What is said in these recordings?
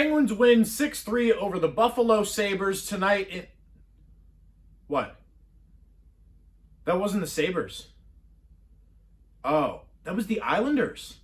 Penguins win 6-3 over the Buffalo Sabres tonight. What? That wasn't the Sabres. Oh, that was the Islanders.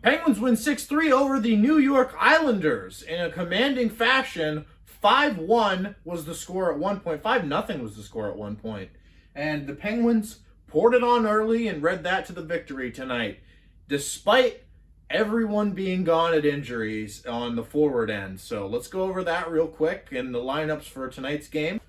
Penguins win 6-3 over the New York Islanders in a commanding fashion. 5-1 was the score at one point. 5-0 was the score at one point. And the Penguins poured it on early and read that to the victory tonight, despite everyone being gone at injuries on the forward end. So let's go over that real quick and the lineups for tonight's game.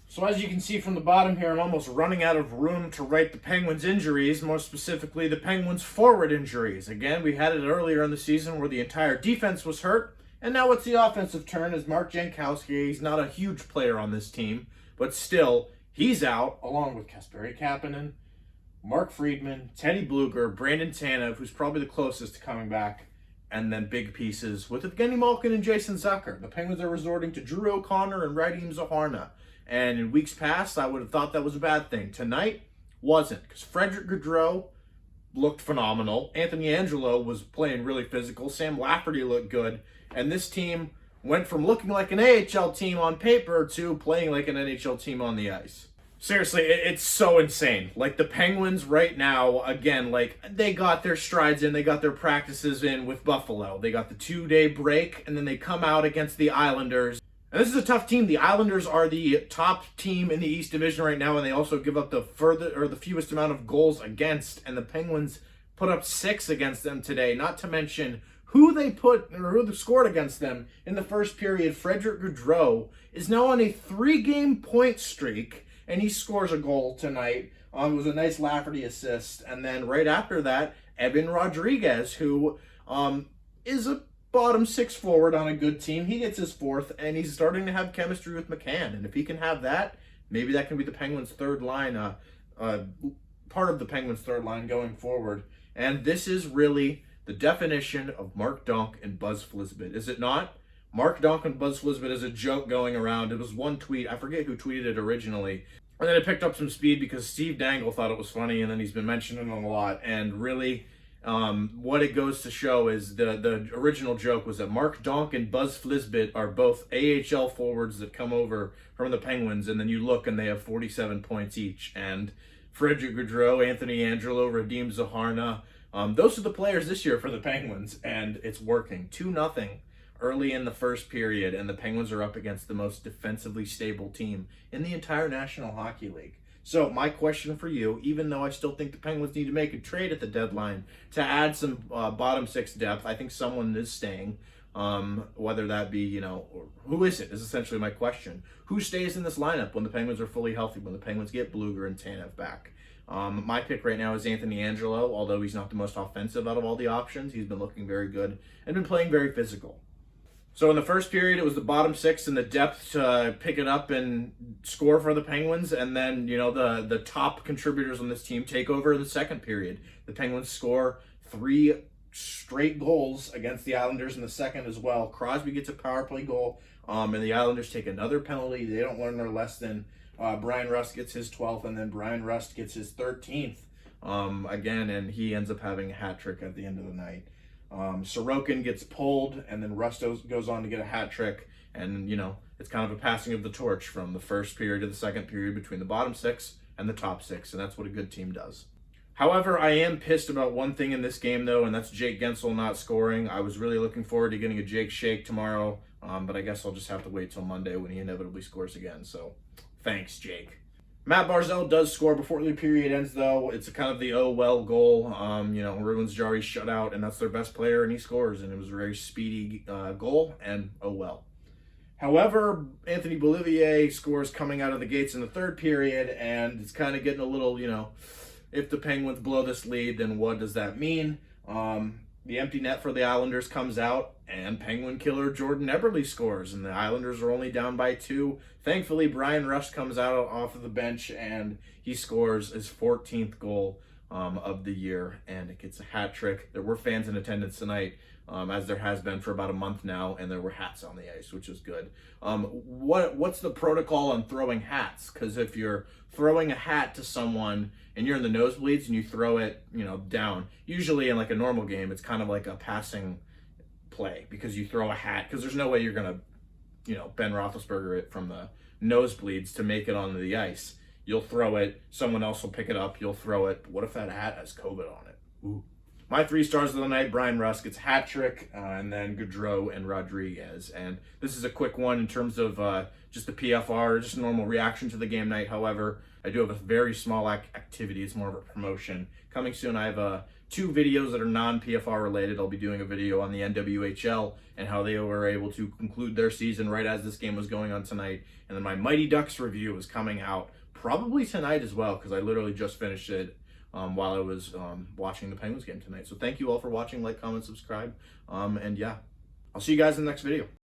So as you can see from the bottom here, I'm almost running out of room to write the Penguins' injuries, more specifically the Penguins' forward injuries. Again, we had it earlier in the season where the entire defense was hurt, and now it's the offensive turn as Mark Jankowski. He's not a huge player on this team, but still, he's out, along with Kapanen, Mark Friedman, Teddy Blueger, Brandon Tanev, who's probably the closest to coming back, and then big pieces with Evgeny Malkin and Jason Zucker. The Penguins are resorting to Drew O'Connor and Radim Zohorna. And in weeks past, I would have thought that was a bad thing. Tonight, wasn't, because Frederick Gaudreau looked phenomenal. Anthony Angello was playing really physical. Sam Lafferty looked good. And this team went from looking like an AHL team on paper to playing like an NHL team on the ice. Seriously, it's so insane. Like, the Penguins right now, again, like, they got their strides in, they got their practices in with Buffalo. They got the 2-day break, and then they come out against the Islanders. And this is a tough team. The Islanders are the top team in the East Division right now, and they also give up the fewest amount of goals against. And the Penguins put up 6 against them today. Not to mention who they scored against them in the first period. Frederick Gaudreau is now on a 3-game point streak, and he scores a goal tonight. It was a nice Lafferty assist, and then right after that, Evan Rodrigues, who is a bottom 6 forward on a good team. He gets his 4th, and he's starting to have chemistry with McCann. And if he can have that, maybe that can be the Penguins' third line, part of the Penguins' third line going forward. And this is really the definition of Mark Donk and Buzz Flisbit, is it not? Mark Donk and Buzz Flisbit is a joke going around. It was one tweet. I forget who tweeted it originally. And then it picked up some speed because Steve Dangle thought it was funny, and then he's been mentioning it a lot. And really, what it goes to show is the original joke was that Mark Donk and Buzz Flisbit are both AHL forwards that come over from the Penguins, and then you look and they have 47 points each. And Frederick Gaudreau, Anthony Angello, Radim Zohorna, those are the players this year for the Penguins, and it's working. 2-0 early in the first period, and the Penguins are up against the most defensively stable team in the entire National Hockey League. So my question for you, even though I still think the Penguins need to make a trade at the deadline to add some bottom 6 depth, I think someone is staying. Whether that be, or who is it is essentially my question. Who stays in this lineup when the Penguins are fully healthy, when the Penguins get Blueger and Tanev back? My pick right now is Anthony Angello, although he's not the most offensive out of all the options. He's been looking very good and been playing very physical. So in the first period, it was the bottom 6 and the depth to pick it up and score for the Penguins. And then, the top contributors on this team take over in the second period. The Penguins score 3 straight goals against the Islanders in the second as well. Crosby gets a power play goal, and the Islanders take another penalty. They don't learn their lesson. Brian Rust gets his 12th, and then Brian Rust gets his 13th again, and he ends up having a hat trick at the end of the night. Sorokin gets pulled, and then Rust goes on to get a hat trick, and it's kind of a passing of the torch from the first period to the second period between the bottom 6 and the top 6, and that's what a good team does. However, I am pissed about one thing in this game, though, and that's Jake Guentzel not scoring. I was really looking forward to getting a Jake shake tomorrow, but I guess I'll just have to wait till Monday when he inevitably scores again, so thanks, Jake. Matt Barzal does score before the period ends, though. It's kind of the oh well goal. Ruins Jarry's shutout, and that's their best player, and he scores, and it was a very speedy goal, and oh well. However, Anthony Bolivier scores coming out of the gates in the third period, and it's kind of getting a little, if the Penguins blow this lead, then what does that mean? The empty net for the Islanders comes out, and Penguin killer Jordan Eberle scores, and the Islanders are only down by 2. Thankfully, Brian Rust comes out off of the bench, and he scores his 14th goal of the year, and it gets a hat trick. There were fans in attendance tonight, as there has been for about a month now, and there were hats on the ice, which is good. What's the protocol on throwing hats? Because if you're throwing a hat to someone and you're in the nosebleeds and you throw it, down, usually in like a normal game, it's kind of like a passing play because you throw a hat, because there's no way you're gonna, Ben Roethlisberger it from the nosebleeds to make it onto the ice. You'll throw it, someone else will pick it up, you'll throw it. But what if that hat has COVID on it? Ooh. My 3 stars of the night: Brian Rust gets hat trick, and then Gaudreau and Rodrigues. And this is a quick one in terms of just the PFR, just a normal reaction to the game night. However, I do have a very small activity. It's more of a promotion. Coming soon, I have 2 videos that are non-PFR related. I'll be doing a video on the NWHL and how they were able to conclude their season right as this game was going on tonight. And then my Mighty Ducks review is coming out probably tonight as well, because I literally just finished it while I was watching the Penguins game tonight. So thank you all for watching. Like, comment, subscribe, and yeah, I'll see you guys in the next video.